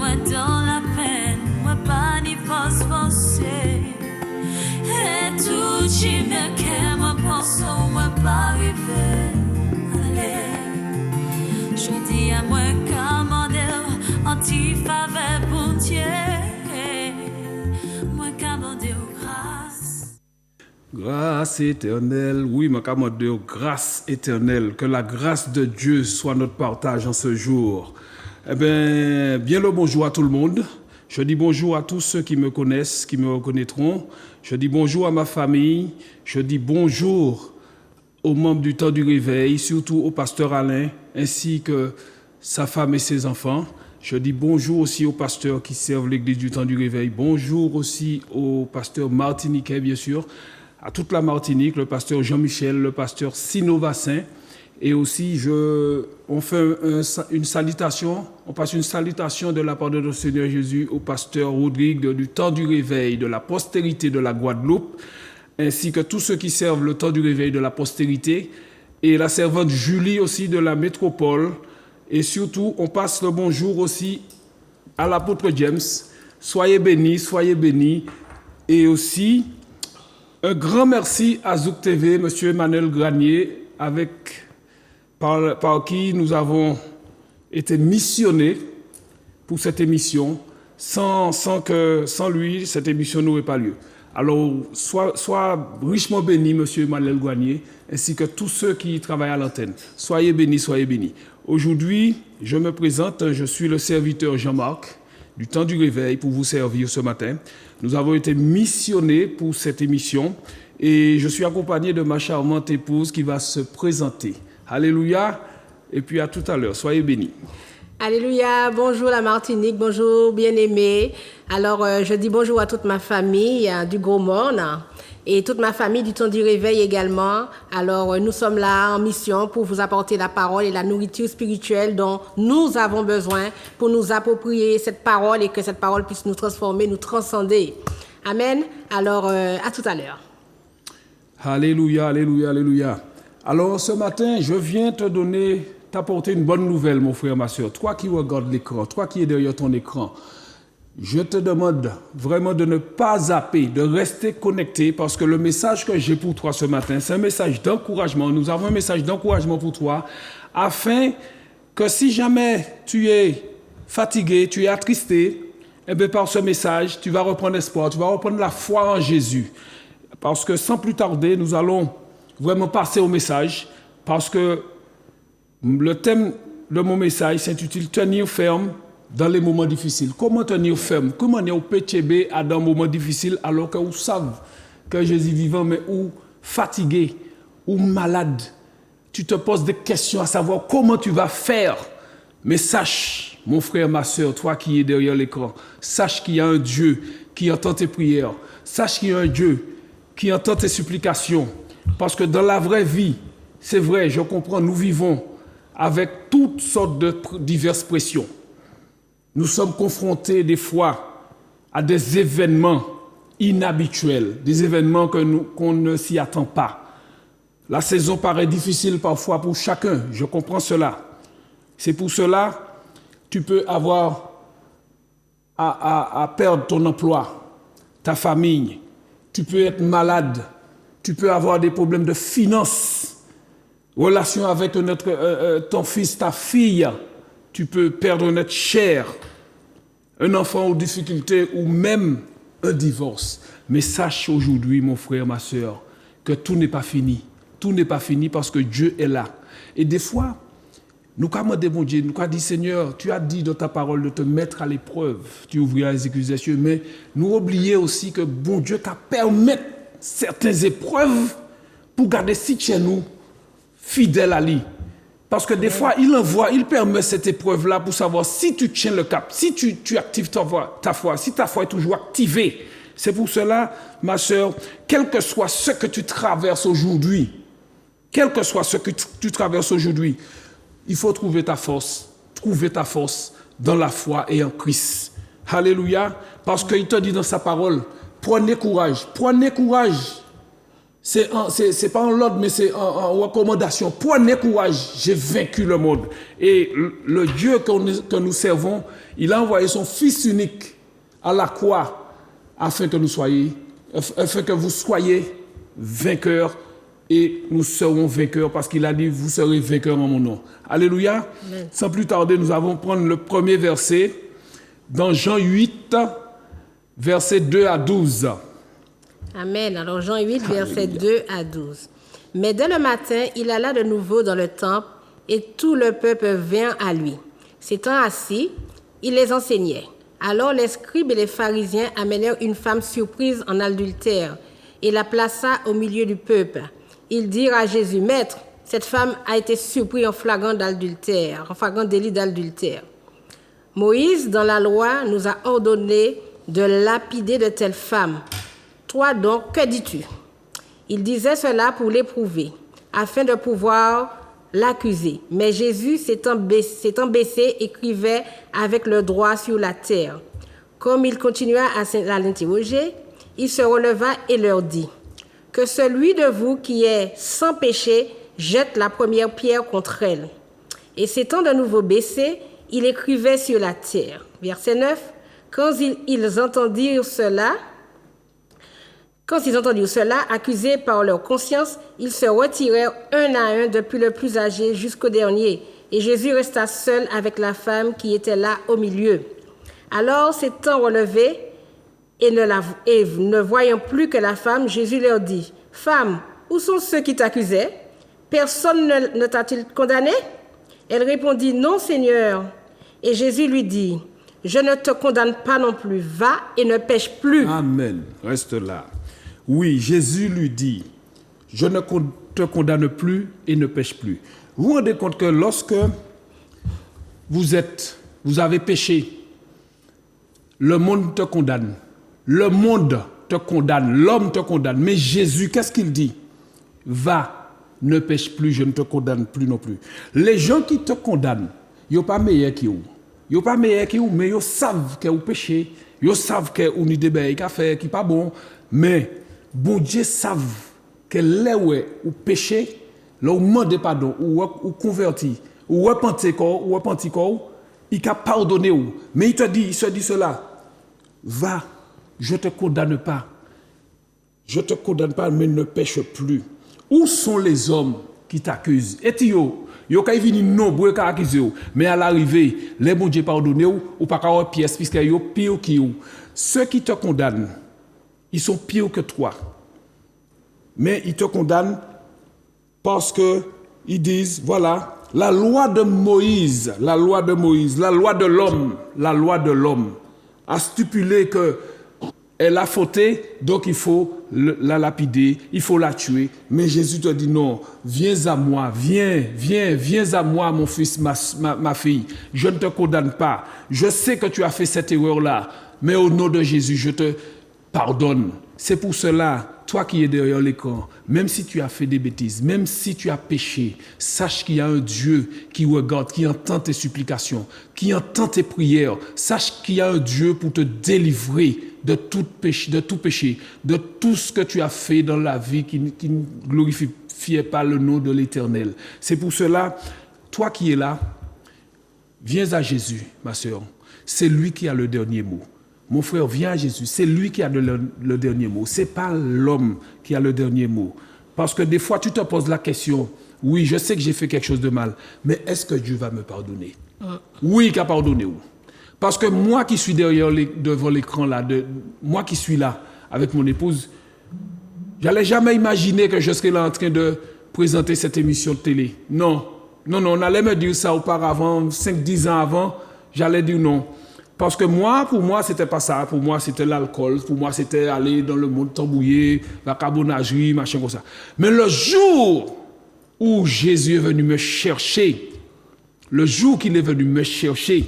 moi dans la peine, moi pas ni force forcée. Et tout qui me qu'est, moi pense, moi pas arrivé. Allez, je dis à moi commander, anti-faveur pour Dieu. Moi commander grâce. Grâce éternelle, oui, ma commande de grâce éternelle, que la grâce de Dieu soit notre partage en ce jour. Eh bien le bonjour à tout le monde. Je dis bonjour à tous ceux qui me connaissent, qui me reconnaîtront. Je dis bonjour à ma famille. Je dis bonjour aux membres du temps du réveil, surtout au pasteur Alain, ainsi que sa femme et ses enfants. Je dis bonjour aussi aux pasteurs qui servent l'église du temps du réveil. Bonjour aussi au pasteur martiniquais, bien sûr, à toute la Martinique, le pasteur Jean-Michel, le pasteur Sino Vassin. Et aussi, on fait une salutation, on passe une salutation de la part de notre Seigneur Jésus au pasteur Rodrigue du temps du réveil, de la postérité de la Guadeloupe, ainsi que tous ceux qui servent le temps du réveil de la postérité, et la servante Julie aussi de la métropole. Et surtout, on passe le bonjour aussi à l'apôtre James. Soyez bénis, soyez bénis. Et aussi, un grand merci à Zouk TV, M. Emmanuel Granier, par qui nous avons été missionnés pour cette émission. Sans lui, cette émission n'aurait pas lieu. Alors, sois richement béni, M. Emmanuel Granier, ainsi que tous ceux qui travaillent à l'antenne. Soyez bénis, soyez bénis. Aujourd'hui, je me présente, je suis le serviteur Jean-Marc du temps du réveil pour vous servir ce matin. Nous avons été missionnés pour cette émission et je suis accompagné de ma charmante épouse qui va se présenter. Alléluia, et puis à tout à l'heure. Soyez bénis. Alléluia, bonjour la Martinique, bonjour bien-aimés. Alors, je dis bonjour à toute ma famille du Gros Morne et toute ma famille du temps du réveil également. Alors, nous sommes là en mission pour vous apporter la parole et la nourriture spirituelle dont nous avons besoin pour nous approprier cette parole et que cette parole puisse nous transformer, nous transcender. Amen. Alors, à tout à l'heure. Alléluia, alléluia, alléluia. Alors, ce matin, je viens t'apporter une bonne nouvelle, mon frère, ma soeur. Toi qui regardes l'écran, toi qui es derrière ton écran, je te demande vraiment de ne pas zapper, de rester connecté, parce que le message que j'ai pour toi ce matin, c'est un message d'encouragement. Nous avons un message d'encouragement pour toi, afin que si jamais tu es fatigué, tu es attristé, eh bien, par ce message, tu vas reprendre espoir, tu vas reprendre la foi en Jésus. Parce que sans plus tarder, nous allons vraiment passer au message, parce que le thème de mon message s'intitule « Tenir ferme dans les moments difficiles ». Comment tenir ferme? Comment on peut tenir dans un moment difficile alors que vous savez que Jésus est vivant, mais ou fatigué, ou malade? Tu te poses des questions à savoir comment tu vas faire. Mais sache, mon frère, ma soeur, toi qui es derrière l'écran, sache qu'il y a un Dieu qui entend tes prières. Sache qu'il y a un Dieu qui entend tes supplications. Parce que dans la vraie vie, c'est vrai, je comprends, nous vivons avec toutes sortes de diverses pressions. Nous sommes confrontés des fois à des événements inhabituels, des événements qu'on ne s'y attend pas. La saison paraît difficile parfois pour chacun, je comprends cela. C'est pour cela tu peux avoir à perdre ton emploi, ta famille, tu peux être malade, tu peux avoir des problèmes de finances, relation avec ton fils, ta fille, tu peux perdre un être cher, un enfant aux difficultés ou même un divorce. Mais sache aujourd'hui, mon frère, ma soeur, que tout n'est pas fini. Tout n'est pas fini parce que Dieu est là. Et des fois, nous commandons mon Dieu, nous avons dit, Seigneur, tu as dit dans ta parole de te mettre à l'épreuve. Tu ouvriras les écluses des cieux. Mais nous oublions aussi que bon Dieu t'a permis certaines épreuves pour garder si chez nous fidèle à lui. Parce que des fois, il permet cette épreuve-là pour savoir si tu tiens le cap, si tu actives ta foi, si ta foi est toujours activée. C'est pour cela, ma soeur, quel que soit ce que tu traverses aujourd'hui, il faut trouver ta force dans la foi et en Christ. Alléluia. Parce qu'il te dit dans sa parole, prenez courage. C'est pas en l'ordre, mais c'est en recommandation. Prenez courage, j'ai vaincu le monde. Et le Dieu que nous servons, il a envoyé son Fils unique à la croix afin que vous soyez vainqueurs et nous serons vainqueurs parce qu'il a dit, vous serez vainqueurs en mon nom. Alléluia. Amen. Sans plus tarder, nous allons prendre le premier verset dans Jean 8, versets 2 à 12. Amen. Alors Jean 8, versets 2 à 12. Mais dès le matin, il alla de nouveau dans le temple et tout le peuple vint à lui. S'étant assis, il les enseignait. Alors les scribes et les pharisiens amenèrent une femme surprise en adultère et la plaça au milieu du peuple. Ils dirent à Jésus, Maître, cette femme a été surprise en flagrant délit d'adultère. Moïse, dans la loi, nous a ordonné de lapider de telles femmes. Toi donc, que dis-tu? Il disait cela pour l'éprouver, afin de pouvoir l'accuser. Mais Jésus, s'étant baissé, écrivait avec le doigt sur la terre. Comme il continua à l'interroger, il se releva et leur dit, « Que celui de vous qui est sans péché jette la première pierre contre elle. » Et s'étant de nouveau baissé, il écrivait sur la terre. Verset 9. Quand ils entendirent cela, accusés par leur conscience, ils se retirèrent un à un depuis le plus âgé jusqu'au dernier. Et Jésus resta seul avec la femme qui était là au milieu. Alors, s'étant relevé et ne voyant plus que la femme, Jésus leur dit, « Femme, où sont ceux qui t'accusaient? Personne ne t'a-t-il condamné ?» Elle répondit, « Non, Seigneur. » Et Jésus lui dit, « Je ne te condamne pas non plus. Va et ne pêche plus. » Amen. Reste là. Oui, Jésus lui dit, « Je ne te condamne plus et ne pêche plus. » Vous vous rendez compte que lorsque vous avez péché, le monde te condamne. Le monde te condamne, l'homme te condamne. Mais Jésus, qu'est-ce qu'il dit? Va, ne pêche plus, je ne te condamne plus non plus. Les gens qui te condamnent, ils ne sont pas meilleurs que vous. Ils ne sont pas meilleurs que vous, mais ils savent que vous péchez. Ils savent que vous avez des choses qui ne sont pas bon. Mais bon Dieu savent que là où vous péchez, là où vous demandez pardon, où vous convertissez, où vous repentez, il peut pardonner. Mais il se dit cela. Va, je ne te condamne pas. Je ne te condamne pas, mais ne pêche plus. Où sont les hommes qui t'accusent? Et yo kay vini nombreux qui accusent, mais à l'arrivée, les bon Dieu pardonner ou pas avoir pièce puisque yo pire que vous. Ceux qui te condamnent, ils sont pires que toi. Mais ils te condamnent parce que ils disent voilà, la loi de l'homme a stipulé que elle a fauté, donc il faut la lapider, il faut la tuer. Mais Jésus te dit non, viens à moi, viens à moi, mon fils, ma fille. Je ne te condamne pas. Je sais que tu as fait cette erreur-là, mais au nom de Jésus, je te pardonne. C'est pour cela, toi qui es derrière l'écran, même si tu as fait des bêtises, même si tu as péché, sache qu'il y a un Dieu qui regarde, qui entend tes supplications, qui entend tes prières. Sache qu'il y a un Dieu pour te délivrer de tout péché, de tout ce que tu as fait dans la vie qui ne glorifiait pas le nom de l'Éternel. C'est pour cela, toi qui es là, viens à Jésus, ma sœur. C'est lui qui a le dernier mot. Mon frère, viens à Jésus. C'est lui qui a le dernier mot. Ce n'est pas l'homme qui a le dernier mot. Parce que des fois, tu te poses la question, oui, je sais que j'ai fait quelque chose de mal, mais est-ce que Dieu va me pardonner? Oui, il a pardonné. Parce que moi qui suis devant l'écran, là, moi qui suis là avec mon épouse, j'allais jamais imaginer que je serais là en train de présenter cette émission de télé. Non, on allait me dire ça auparavant, 5-10 ans avant, j'allais dire non. Parce que pour moi, c'était pas ça. Pour moi, c'était l'alcool. Pour moi, c'était aller dans le monde tambouillé, la carbonnerie, machin comme ça. Mais le jour où Jésus est venu me chercher, le jour qu'il est venu me chercher,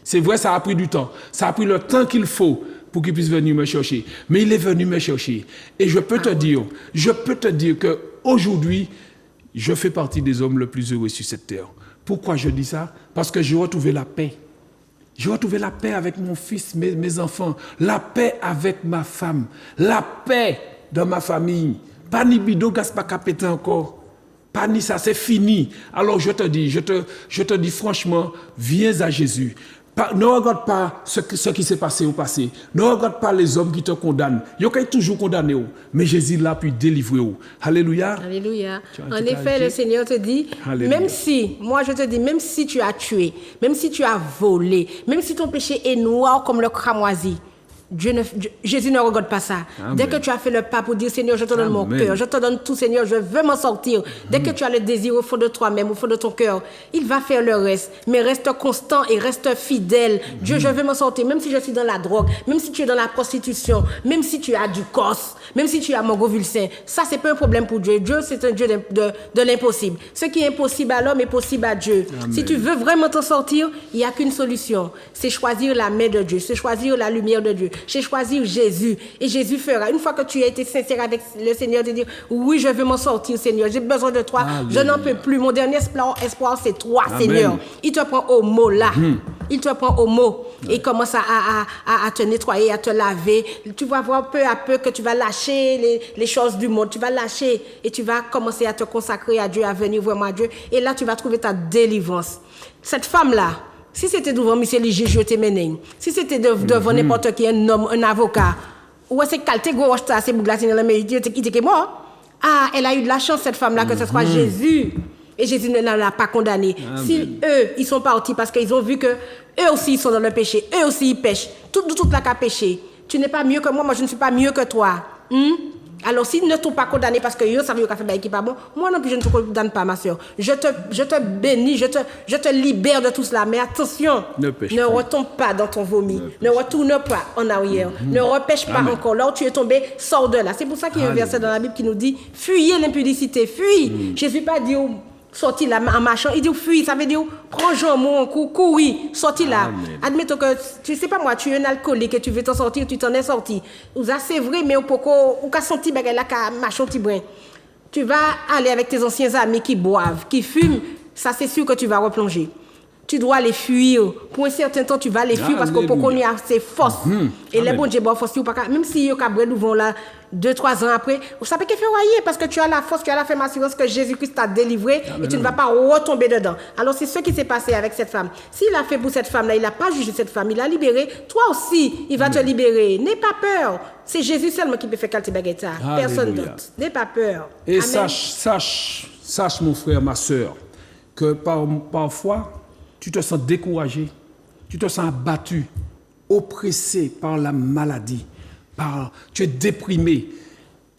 c'est vrai, ça a pris du temps. Ça a pris le temps qu'il faut pour qu'il puisse venir me chercher. Mais il est venu me chercher. Et je peux te dire qu'aujourd'hui, je fais partie des hommes les plus heureux sur cette terre. Pourquoi je dis ça? Parce que j'ai retrouvé la paix. J'ai retrouvé la paix avec mon fils, mes enfants, la paix avec ma femme, la paix dans ma famille. Pas ni bidon, gaz pas capété encore. Pas ni ça, c'est fini. Alors je te dis franchement, viens à Jésus. Ne regarde pas ce qui s'est passé au passé. Ne regarde pas les hommes qui te condamnent. Ils ont toujours condamné. Mais Jésus l'a pu délivrer. Alléluia. Alléluia. En effet, le Seigneur te dit, Alléluia. même si, moi je te dis, même si tu as tué, même si tu as volé, même si ton péché est noir comme le cramoisi, Jésus ne regarde pas ça. Amen. Dès que tu as fait le pas pour dire Seigneur, je te donne mon cœur, je te donne tout Seigneur, je veux m'en sortir. Dès que tu as le désir au fond de toi-même, au fond de ton cœur, il va faire le reste. Mais reste constant et reste fidèle. Dieu, je veux m'en sortir, même si je suis dans la drogue, même si tu es dans la prostitution, même si tu as du cos, même si tu as mon vulcin. Ça, c'est pas un problème pour Dieu. Dieu, c'est un Dieu de l'impossible. Ce qui est impossible à l'homme est possible à Dieu. Amen. Si tu veux vraiment t'en sortir, il n'y a qu'une solution. C'est choisir la main de Dieu, c'est choisir la lumière de Dieu. J'ai choisi Jésus et Jésus fera. Une fois que tu as été sincère avec le Seigneur, de dire oui, je veux m'en sortir, Seigneur, j'ai besoin de toi, Amen. Je n'en peux plus. Mon dernier espoir, c'est toi, Amen. Seigneur. Il te prend au mot là. Il te prend au mot et il commence à te nettoyer, à te laver. Tu vas voir peu à peu que tu vas lâcher les choses du monde. Tu vas lâcher et tu vas commencer à te consacrer à Dieu, à venir vraiment à Dieu. Et là, tu vas trouver ta délivrance. Cette femme-là, si c'était devant M. Lige, je t'ai mené. Si c'était devant n'importe qui, un homme, un avocat, ou c'est qualité gros, c'est bouglassé dans la mais il était mort. Ah, elle a eu de la chance, cette femme-là, que ce soit Jésus. Et Jésus ne l'a pas condamné. Si eux, ils sont partis parce qu'ils ont vu que eux aussi, ils sont dans le péché. Eux aussi, ils pêchent. Toute la cas péché. Tu n'es pas mieux que moi je ne suis pas mieux que toi. Alors, s'ils ne t'ont pas condamné parce que eux savent qu'ils ont fait qui pas bon, moi non plus, je ne te condamne pas, ma soeur. Je te bénis, je te libère de tout cela. Mais attention, ne retombe pas dans ton vomi. Ne retourne pas en arrière. Ne repêche pas encore. Là où tu es tombé, sors de là. C'est pour ça qu'il y a un verset dans la Bible qui nous dit « Fuyez l'impudicité, fuis ». Jésus pas dit « Sortis là en marchant ». Il dit « Fuis ». Ça veut dire « Prends Jean-Mon, courir, sortis là ». Admettons que, tu sais pas moi, tu es un alcoolique et tu veux t'en sortir, tu t'en es sorti. C'est vrai, mais ou qu'à senti bagay là, qu'à marcher un petit brin. Tu vas aller avec tes anciens amis qui boivent, qui fument, ça c'est sûr que tu vas replonger. Tu dois les fuir. Pour un certain temps, tu vas les fuir parce que pour qu'on y a ses forces. Et les bons Dieu, force, même si il y a un devant là, 2-3 ans après, ça peut te faire royer parce que tu as la force, tu as la ferme assurance que Jésus-Christ t'a délivré et tu ne vas pas retomber dedans. Alors c'est ce qui s'est passé avec cette femme. S'il a fait pour cette femme-là, il n'a pas jugé cette femme, il l'a libérée. Toi aussi, il va te libérer. N'aie pas peur. C'est Jésus seulement qui peut faire quelque baguette ça. Personne d'autre. N'aie pas peur. Et sache, mon frère, ma soeur, que parfois, tu te sens découragé, tu te sens abattu, oppressé par la maladie, tu es déprimé,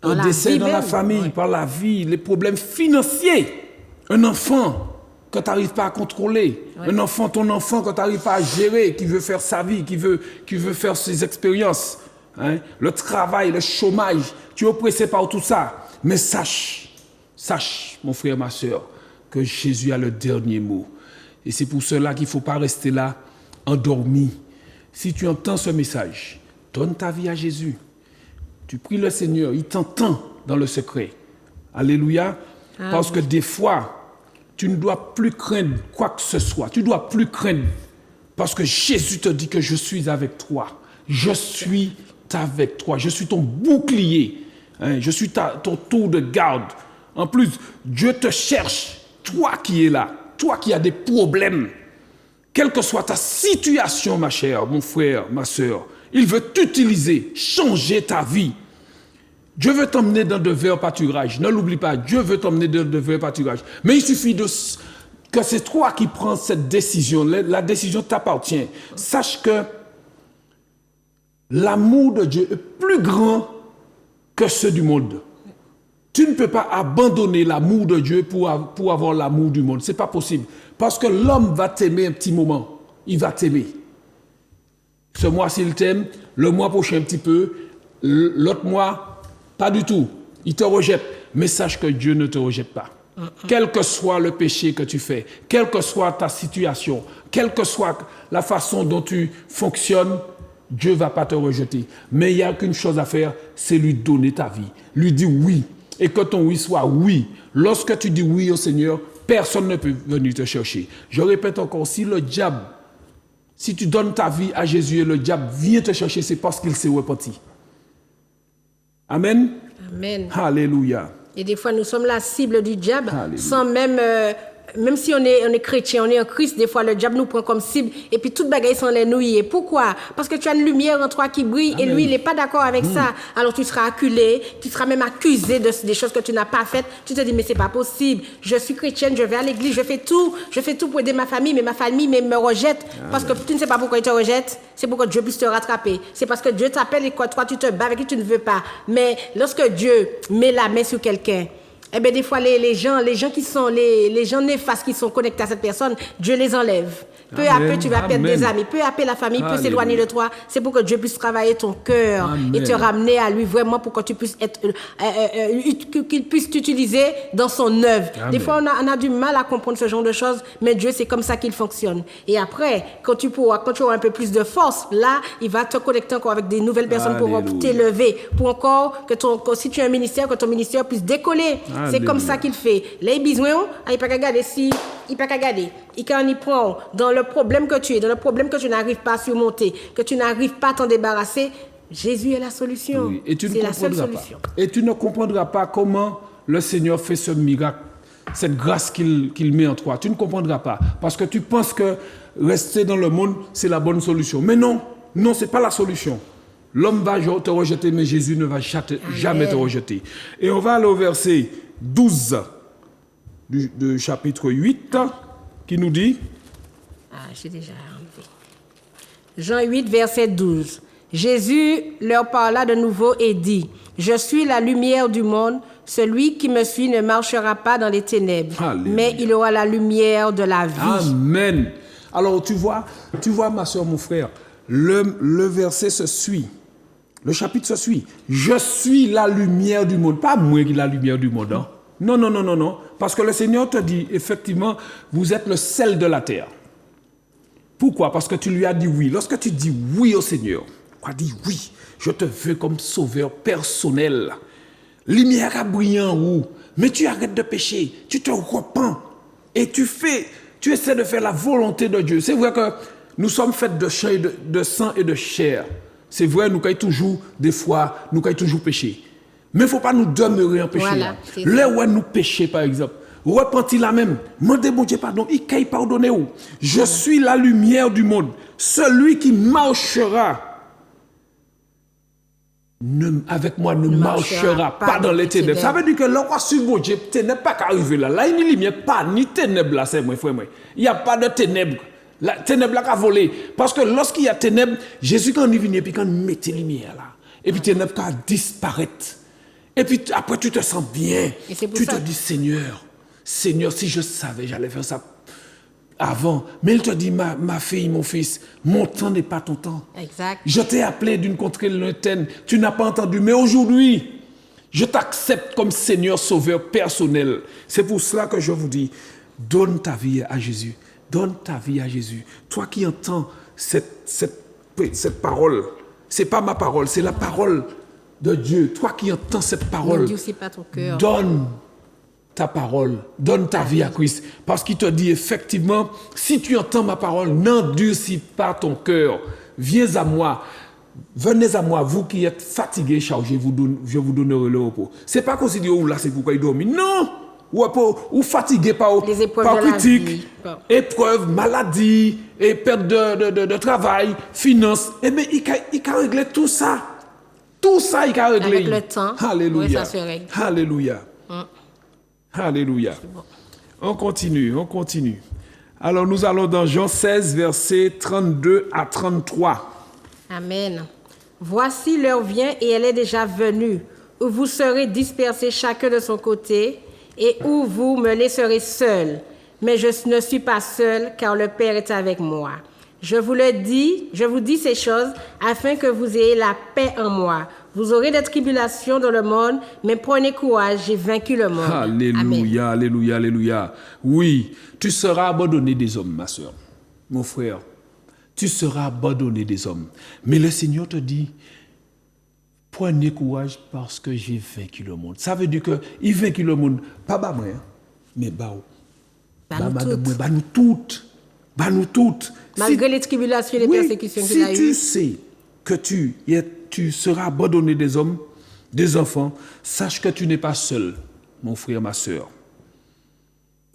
un décès dans la famille, par la vie, les problèmes financiers, un enfant que tu n'arrives pas à contrôler, ton enfant que tu n'arrives pas à gérer, qui veut faire sa vie, qui veut faire ses expériences, le travail, le chômage, tu es oppressé par tout ça. Mais sache, mon frère, ma soeur, que Jésus a le dernier mot. Et c'est pour cela qu'il ne faut pas rester là, endormi. Si tu entends ce message, donne ta vie à Jésus. Tu pries le Seigneur, il t'entend dans le secret. Alléluia. Amen. Parce que des fois, tu ne dois plus craindre quoi que ce soit. Tu ne dois plus craindre. Parce que Jésus te dit que je suis avec toi. Je suis avec toi. Je suis ton bouclier. Je suis ton tour de garde. En plus, Dieu te cherche. Toi qui es là. Toi qui as des problèmes, quelle que soit ta situation, ma chère, mon frère, ma soeur, il veut t'utiliser, changer ta vie. Dieu veut t'emmener dans de verts pâturages. Ne l'oublie pas, Dieu veut t'emmener dans de verts pâturages. Mais il suffit que c'est toi qui prends cette décision. La décision t'appartient. Sache que l'amour de Dieu est plus grand que ceux du monde. Tu ne peux pas abandonner l'amour de Dieu pour avoir l'amour du monde. Ce n'est pas possible. Parce que l'homme va t'aimer un petit moment. Il va t'aimer. Ce mois-ci, il t'aime. Le mois prochain, un petit peu. L'autre mois, pas du tout. Il te rejette. Mais sache que Dieu ne te rejette pas. Quel que soit le péché que tu fais, quelle que soit ta situation, quelle que soit la façon dont tu fonctionnes, Dieu ne va pas te rejeter. Mais il n'y a qu'une chose à faire, c'est lui donner ta vie. Lui dire oui. Et que ton oui soit oui. Lorsque tu dis oui au Seigneur, personne ne peut venir te chercher. Je répète encore, si tu donnes ta vie à Jésus et le diable vient te chercher, c'est parce qu'il s'est repenti. Amen. Amen. Alléluia. Et des fois, nous sommes la cible du diable Alléluia. sans même... même si on est chrétien, on est en Christ, des fois le diable nous prend comme cible et puis toute bagaille sans les nouiller. Pourquoi? Parce que tu as une lumière en toi qui brille et lui, il n'est pas d'accord avec ça. Alors tu seras acculé, tu seras même accusé des choses que tu n'as pas faites. Tu te dis, mais c'est pas possible. Je suis chrétienne, je vais à l'église, je fais tout pour aider ma famille, mais ma famille me rejette. Parce que tu ne sais pas pourquoi il te rejette. C'est pour que Dieu puisse te rattraper. C'est parce que Dieu t'appelle et que toi, tu te bats avec qui tu ne veux pas. Mais lorsque Dieu met la main sur quelqu'un, eh bien, des fois, les gens qui sont, les gens néfastes qui sont connectés à cette personne, Dieu les enlève. Peu à peu, tu vas perdre des amis. Peu à peu, la famille peut s'éloigner de toi. C'est pour que Dieu puisse travailler ton cœur et te ramener à lui vraiment pour que tu puisses être, qu'il puisse t'utiliser dans son œuvre. Amen. Des fois, on a du mal à comprendre ce genre de choses, mais Dieu, c'est comme ça qu'il fonctionne. Et après, quand tu auras un peu plus de force, là, il va te connecter encore avec des nouvelles personnes pour t'élever, pour encore que si tu as un ministère, que ton ministère puisse décoller. Alléluia. C'est comme ça qu'il fait. Là, il a besoin, il ne peut pas regarder si, il peut pas regarder. Et quand il prend dans le problème que tu es, dans le problème que tu n'arrives pas à surmonter, que tu n'arrives pas à t'en débarrasser, Jésus est la solution. Oui. Et tu ne c'est la seule comprendras solution. pas. Et tu ne comprendras pas comment le Seigneur fait ce miracle, cette grâce qu'il met en toi. Tu ne comprendras pas. Parce que tu penses que rester dans le monde, c'est la bonne solution. Mais non, ce n'est pas la solution. L'homme va te rejeter, mais Jésus ne va jamais te rejeter. Et on va aller au verset 12 du chapitre 8, qui nous dit... J'ai déjà enlevé. Jean 8, verset 12. Jésus leur parla de nouveau et dit, « Je suis la lumière du monde. Celui qui me suit ne marchera pas dans les ténèbres, Alléluia. mais il aura la lumière de la vie. » Amen. Alors, tu vois, ma soeur, mon frère, le verset se suit. Le chapitre se suit. Je suis la lumière du monde. Pas moi qui suis la lumière du monde. Hein? Non. Parce que le Seigneur te dit, effectivement, vous êtes le sel de la terre. Pourquoi? Parce que tu lui as dit oui. Lorsque tu dis oui au Seigneur, tu dis oui, je te veux comme sauveur personnel. Lumière a brillé en haut, mais tu arrêtes de pécher, tu te repens et tu essaies de faire la volonté de Dieu. C'est vrai que nous sommes faits de sang et de chair. C'est vrai, nous caillons toujours, des fois, nous caillons toujours pécher. Mais il ne faut pas nous demeurer en péché. Voilà, là où nous péchons, par exemple, repentis la même, demandez bon Dieu pardon, il caille pardonner. Je suis la lumière du monde. Celui qui marchera avec moi ne marchera pas dans les ténèbres. Ça veut dire que le roi sur bon Dieu, tu n'es pas qu'arrivé là. Là, il n'y a lumière, pas ni ténèbres là, c'est moi, frère. Il n'y a pas de ténèbres. La ténèbre là qu'a volé. Parce que lorsqu'il y a ténèbres, Jésus quand il vient, puis quand il mettait lumière là, et puis ténèbres qu'a disparaître. Et puis après tu te sens bien. Tu te dis Seigneur, si je savais, j'allais faire ça avant. Mais il te dit, ma fille, mon fils, mon temps n'est pas ton temps. Exact. Je t'ai appelé d'une contrée lointaine, tu n'as pas entendu. Mais aujourd'hui, je t'accepte comme Seigneur sauveur personnel. C'est pour cela que je vous dis, donne ta vie à Jésus. Donne ta vie à Jésus. Toi qui entends cette parole, c'est pas ma parole, c'est la parole de Dieu. Toi qui entends cette parole, n'endurcis pas ton cœur. Donne ta parole, donne ta vie à Christ. Parce qu'il te dit effectivement, si tu entends ma parole, n'endurcis pas ton cœur. Viens à moi. Venez à moi, vous qui êtes fatigués, chargés, je vous donnerai le repos. C'est pas qu'on se dit, oh là, c'est pourquoi il dormit. Non! Ou fatigué par critique, épreuves, maladies, et perte de travail, finances. Eh bien, il a réglé tout ça. Tout ça, il a réglé. Avec le temps, Alléluia. oui, ça se règle. Alléluia. Alléluia. Bon. On continue. Alors, nous allons dans Jean 16, versets 32 à 33. Amen. Voici l'heure vient et elle est déjà venue, où vous serez dispersés chacun de son côté, et où vous me laisserez seul. Mais je ne suis pas seul, car le Père est avec moi. Je vous dis ces choses afin que vous ayez la paix en moi. Vous aurez des tribulations dans le monde, mais prenez courage, j'ai vaincu le monde. Alléluia, Amen. alléluia, alléluia. Oui, tu seras abandonné des hommes, ma soeur, mon frère. Tu seras abandonné des hommes. Mais le Seigneur te dit, prenez courage parce que j'ai vaincu le monde. Ça veut dire qu'il vaincu le monde, pas bah moi, mais bah nous toutes. Malgré les tribulations et les persécutions qu'il a eues. Si tu sais que tu seras abandonné des hommes, des enfants, sache que tu n'es pas seul, mon frère, ma sœur.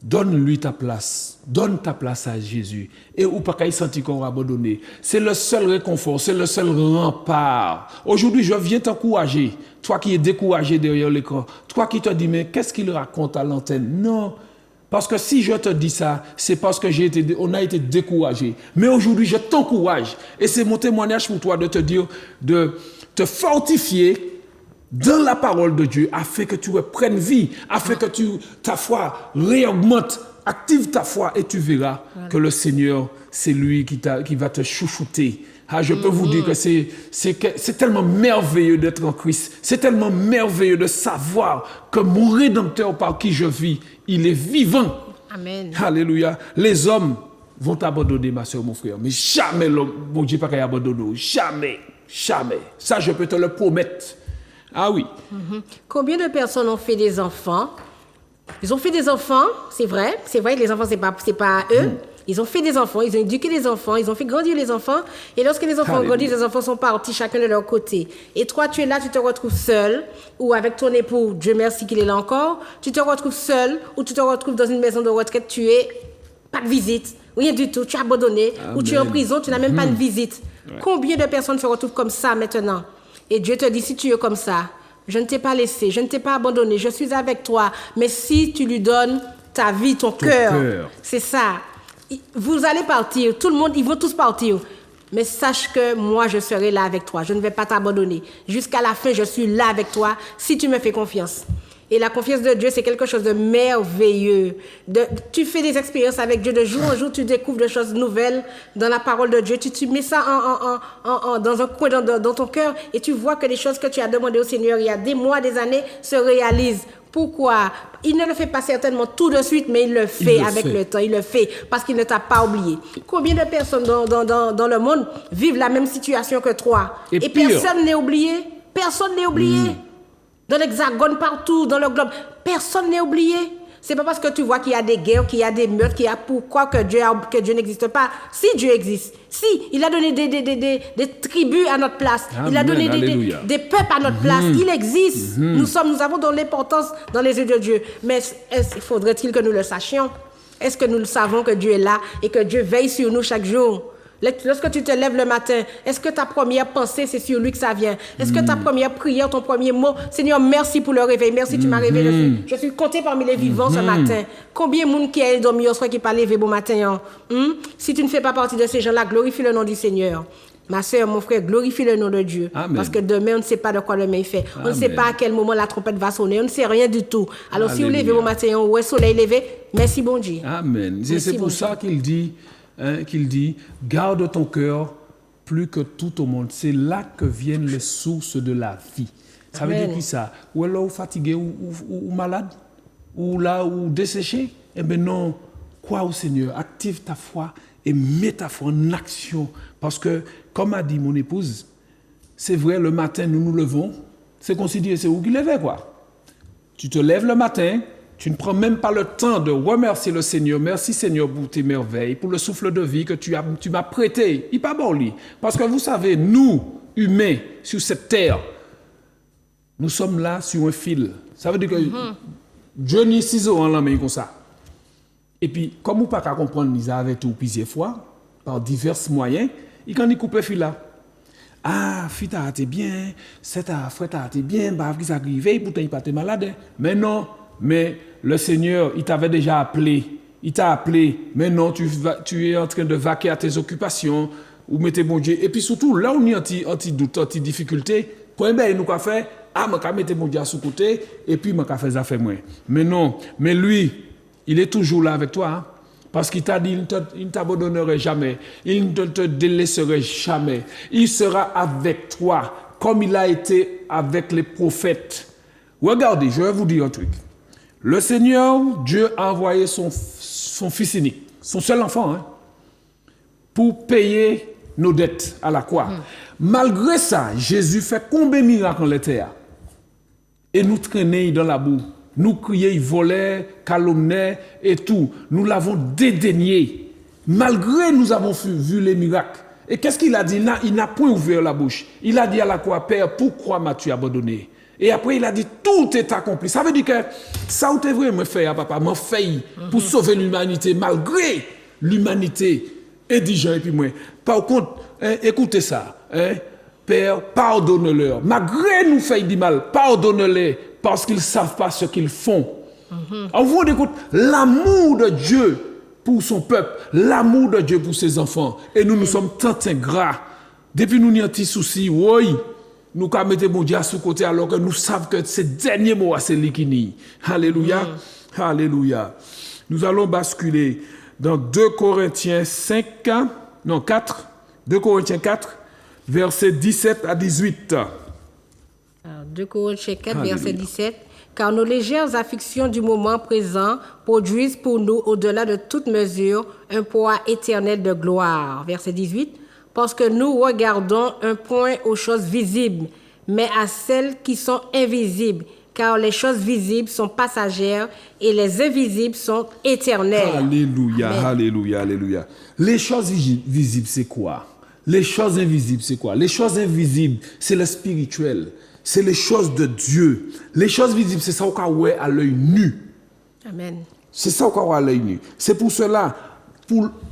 Donne-lui ta place. Donne ta place à Jésus. Et ou pas qu'il sentit qu'on va abandonner. C'est le seul réconfort, c'est le seul rempart. Aujourd'hui, je viens t'encourager. Toi qui es découragé derrière l'écran. Toi qui te dis, mais qu'est-ce qu'il raconte à l'antenne? Non. Parce que si je te dis ça, c'est parce que on a été découragé. Mais aujourd'hui, je t'encourage. Et c'est mon témoignage pour toi de te dire, de te fortifier dans la parole de Dieu, afin que tu reprennes vie, afin que ta foi réaugmente, active ta foi et tu verras que le Seigneur, c'est lui qui va te chouchouter. Ah, je peux vous dire que c'est tellement merveilleux d'être en Christ. C'est tellement merveilleux de savoir que mon Rédempteur par qui je vis, il est vivant. Amen. Alléluia. Les hommes vont t'abandonner, ma soeur, mon frère. Mais jamais l'homme, mon Dieu, pas qu'il abandonne. Jamais. Jamais. Ça, je peux te le promettre. Ah oui. Combien de personnes ont fait des enfants? Ils ont fait des enfants, c'est vrai que les enfants, c'est pas eux. Ils ont fait des enfants, ils ont éduqué les enfants, ils ont fait grandir les enfants. Et lorsque les enfants ont grandi, les enfants sont partis chacun de leur côté. Et toi, tu es là, tu te retrouves seul, ou avec ton époux, Dieu merci qu'il est là encore. Tu te retrouves seul, ou tu te retrouves dans une maison de retraite, tu es pas de visite, rien du tout, tu es abandonné, ou tu es en prison, tu n'as même pas de visite. Ouais. Combien de personnes se retrouvent comme ça maintenant? Et Dieu te dit, si tu es comme ça, je ne t'ai pas laissé, je ne t'ai pas abandonné, je suis avec toi. Mais si tu lui donnes ta vie, ton cœur, c'est ça. Vous allez partir, tout le monde, ils vont tous partir. Mais sache que moi, je serai là avec toi. Je ne vais pas t'abandonner. Jusqu'à la fin, je suis là avec toi si tu me fais confiance. Et la confiance de Dieu, c'est quelque chose de merveilleux. Tu fais des expériences avec Dieu. De jour en jour, tu découvres des choses nouvelles dans la parole de Dieu. Tu mets ça dans un coin dans ton cœur et tu vois que les choses que tu as demandées au Seigneur il y a des mois, des années, se réalisent. Pourquoi? Il ne le fait pas certainement tout de suite, mais il le fait avec le temps. Il le fait parce qu'il ne t'a pas oublié. Combien de personnes dans le monde vivent la même situation que toi? Et personne n'est oublié. Personne n'est oublié. Dans l'Hexagone, partout, dans le globe, personne n'est oublié. C'est pas parce que tu vois qu'il y a des guerres, qu'il y a des meurtres, qu'il y a pourquoi que Dieu n'existe pas. Si Dieu existe, si il a donné des tribus à notre place, Amen, il a donné des peuples à notre place, il existe. Nous avons de l'importance dans les yeux de Dieu. Mais faudrait-il que nous le sachions? Est-ce que nous le savons que Dieu est là et que Dieu veille sur nous chaque jour? Lorsque tu te lèves le matin, est-ce que ta première pensée, c'est sur lui que ça vient? Est-ce que ta première prière, ton premier mot, Seigneur, merci pour le réveil, merci, tu m'as réveillé, je suis compté parmi les vivants ce matin. Combien de monde qui est dormi au soir qui pas levé bon matin? Si tu ne fais pas partie de ces gens-là, glorifie le nom du Seigneur. Ma soeur, mon frère, glorifie le nom de Dieu. Amen. Parce que demain, on ne sait pas de quoi demain il fait. On ne sait pas à quel moment la trompette va sonner. On ne sait rien du tout. Alors, si vous levez au matin, où est le soleil levé, merci bon Dieu. Amen. C'est pour ça qu'il dit, garde ton cœur plus que tout au monde. C'est là que viennent les sources de la vie. Ça veut dire qui ça? Ou là, ou fatigué, ou malade, ou là, ou desséché? Eh bien non, crois au Seigneur, active ta foi et mets ta foi en action. Parce que, comme a dit mon épouse, c'est vrai, le matin, nous nous levons, c'est considéré, c'est où qu'il levait, quoi. Tu te lèves le matin, tu ne prends même pas le temps de remercier le Seigneur. Merci Seigneur pour tes merveilles, pour le souffle de vie que tu m'as prêté. Il n'est pas bon, lui. Parce que vous savez, nous, humains, sur cette terre, nous sommes là sur un fil. Ça veut dire que Dieu n'y ciseaux en la main comme ça. Et puis, comme vous ne pouvez pas comprendre, ils avaient tout plusieurs fois, par divers moyens, ils quand ils coupent le fil là. Ah, fille, t'as été bien, c'est ta frère, t'as été bien, bah, qui s'est arrivé, pourtant il pas été malade. Mais non. Mais le Seigneur, il t'avait déjà appelé. Il t'a appelé. Mais non, tu es en train de vaquer à tes occupations. Ou mettez bon Dieu. Et puis surtout, là où on est anti-doute, anti-difficulté, pour un il nous a fait, je vais mettre mon Dieu à son côté, et puis je vais faire ça fait moins. Mais non, mais lui, il est toujours là avec toi. Hein? Parce qu'il t'a dit, il ne t'abandonnerait jamais. Il ne te délaisserait jamais. Il sera avec toi, comme il a été avec les prophètes. Regardez, je vais vous dire un truc. Le Seigneur, Dieu a envoyé son fils unique, son seul enfant, hein, pour payer nos dettes à la croix. Malgré ça, Jésus fait combien de miracles en la terre? Et nous traîner dans la boue. Nous crier, volait, calomniait et tout. Nous l'avons dédaigné. Malgré nous avons vu les miracles. Et qu'est-ce qu'il a dit? Il n'a point ouvert la bouche. Il a dit à la croix, Père, pourquoi m'as-tu abandonné? Et après, il a dit, tout est accompli. Ça veut dire que ça, où t'es vrai, me fait, papa, m'a fait pour sauver l'humanité, malgré l'humanité indigente. Et puis moi, par contre, écoutez ça, Père, pardonne-leur. Malgré nous fait du mal, pardonne-les, parce qu'ils ne savent pas ce qu'ils font. On vous écoute, l'amour de Dieu pour son peuple, l'amour de Dieu pour ses enfants. Et nous sommes tant ingrats. Depuis nous, nous avons un petit souci, oui. Nous avons mis mon Dieu à ce côté alors que nous savons que ces derniers mots, c'est lui qui nie. Alléluia. Alléluia. Nous allons basculer dans 2 Corinthiens 4, 2 Corinthiens 4, versets 17 à 18. Alors, 2 Corinthiens 4, verset 17. Car nos légères afflictions du moment présent produisent pour nous, au-delà de toute mesure, un poids éternel de gloire. Verset 18. Parce que nous regardons un point aux choses visibles, mais à celles qui sont invisibles, car les choses visibles sont passagères et les invisibles sont éternelles. Alléluia, Amen. alléluia, alléluia. Les choses visibles, c'est quoi? Les choses invisibles, c'est quoi? Les choses invisibles, c'est le spirituel. C'est les choses de Dieu. Les choses visibles, c'est ça qu'on voit à l'œil nu. Amen. C'est ça qu'on voit à l'œil nu. C'est pour cela,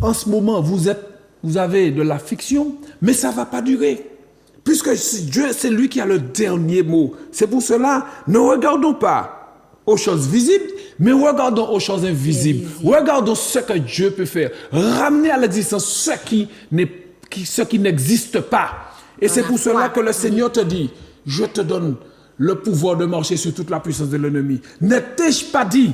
en ce moment, vous avez de la fiction, mais ça ne va pas durer. Puisque Dieu, c'est lui qui a le dernier mot. C'est pour cela, ne regardons pas aux choses visibles, mais regardons aux choses invisibles. Regardons ce que Dieu peut faire. Ramener à l'existence ce qui n'existe pas. Et c'est pour cela que le Seigneur te dit, je te donne le pouvoir de marcher sur toute la puissance de l'ennemi. Ne t'ai-je pas dit,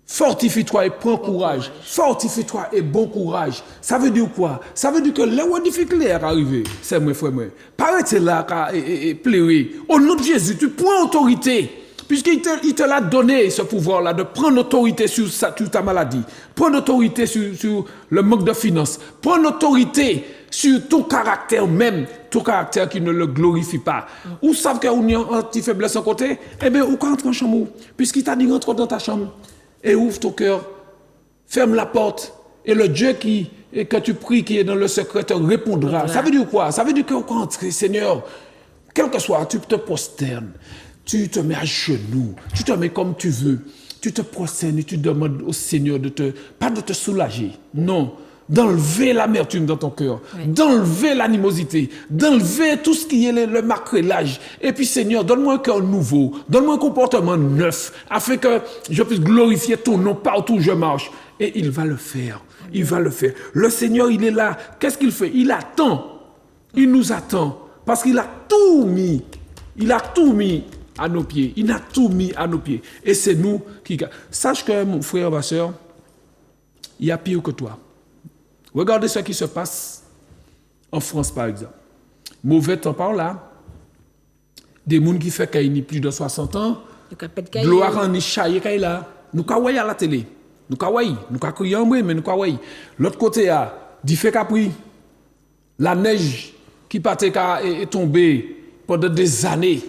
fortifie-toi et prends courage. Fortifie-toi et bon courage. Ça veut dire quoi? Ça veut dire que là où difficulté est arrivé, c'est moi, frère, moi. Paraît-il là et pleurer. Au nom de Jésus, tu prends autorité. Puisqu'il te l'a donné, ce pouvoir-là, de prendre autorité sur ta maladie, prendre autorité sur le manque de finances, prendre autorité sur ton caractère même, ton caractère qui ne le glorifie pas. Ou savent qu'il y a un petit faiblesse à côté, eh bien, ou quand entre en chambre, puisqu'il t'a dit rentre dans ta chambre, et ouvre ton cœur, ferme la porte, et le Dieu que tu pries, qui est dans le secret, te répondra. Ça veut dire quoi? Ça veut dire que quand Seigneur, quel que soit, tu te prosternes, tu te mets à genoux, tu te mets comme tu veux, tu te prosternes et tu demandes au Seigneur pas de te soulager, non, d'enlever l'amertume dans ton cœur, d'enlever l'animosité, d'enlever tout ce qui est le macrélage. Et puis Seigneur, donne-moi un cœur nouveau, donne-moi un comportement neuf, afin que je puisse glorifier ton nom partout où je marche. Et il va le faire, il va le faire. Le Seigneur, il est là. Qu'est-ce qu'il fait? Il attend, il nous attend, parce qu'il a tout mis, à nos pieds. Il a tout mis à nos pieds. Et c'est nous qui... Sache que, mon frère, ma soeur, il y a pire que toi. Regardez ce qui se passe en France, par exemple. Mauvais temps par là. Des gens qui font qu'il y a plus de 60 ans. Gloire en Ishaïe qu'il là. Nous kawai à la télé. Nous kawai. Nous crier en bruit, mais nous kawai. L'autre côté, il y a du fait qu'après, la neige qui est tombée pendant des années.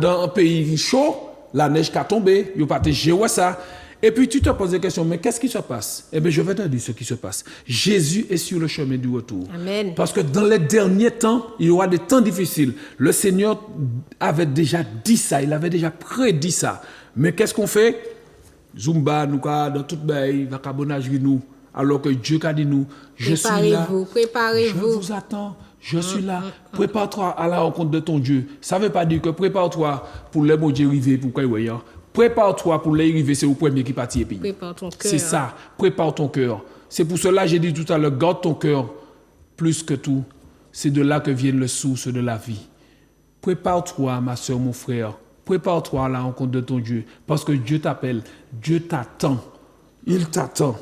Dans un pays chaud, la neige qui a tombé, il n'y a pas de gérer ça. Et puis tu te poses des questions, mais qu'est-ce qui se passe? Eh bien, je vais te dire ce qui se passe. Jésus est sur le chemin du retour. Amen. Parce que dans les derniers temps, il y aura des temps difficiles. Le Seigneur avait déjà dit ça, il avait déjà prédit ça. Mais qu'est-ce qu'on fait? Zumba, nous, dans toute baille, vacabonage, nous. Alors que Dieu a dit nous, je suis là. Préparez-vous. Je vous attends. Je suis là. Prépare-toi à la rencontre de ton Dieu. Ça ne veut pas dire que prépare-toi pour les mots Dieu arriver pour quoi il prépare-toi pour les arriver, c'est au premier qui partit et puis. Prépare ton cœur. C'est ça. Prépare ton cœur. C'est pour cela j'ai dit tout à l'heure, garde ton cœur plus que tout. C'est de là que viennent les sources de la vie. Prépare-toi, ma soeur, mon frère. Prépare-toi à la rencontre de ton Dieu. Parce que Dieu t'appelle. Dieu t'attend. Il t'attend.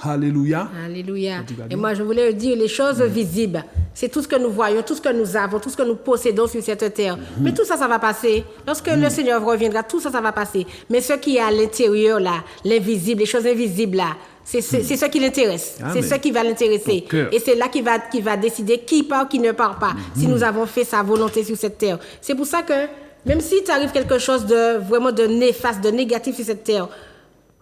Alléluia. Alléluia. Et moi, je voulais dire, les choses visibles, c'est tout ce que nous voyons, tout ce que nous avons, tout ce que nous possédons sur cette terre. Mais tout ça, ça va passer. Lorsque le Seigneur reviendra, tout ça, ça va passer. Mais ce qui est à l'intérieur, là, l'invisible, les choses invisibles, là, c'est ce qui l'intéresse. C'est ce qui va l'intéresser. Et c'est là qu'il va décider qui part, qui ne part pas, si nous avons fait sa volonté sur cette terre. C'est pour ça que, même si t'arrive quelque chose de vraiment de néfaste, de négatif sur cette terre,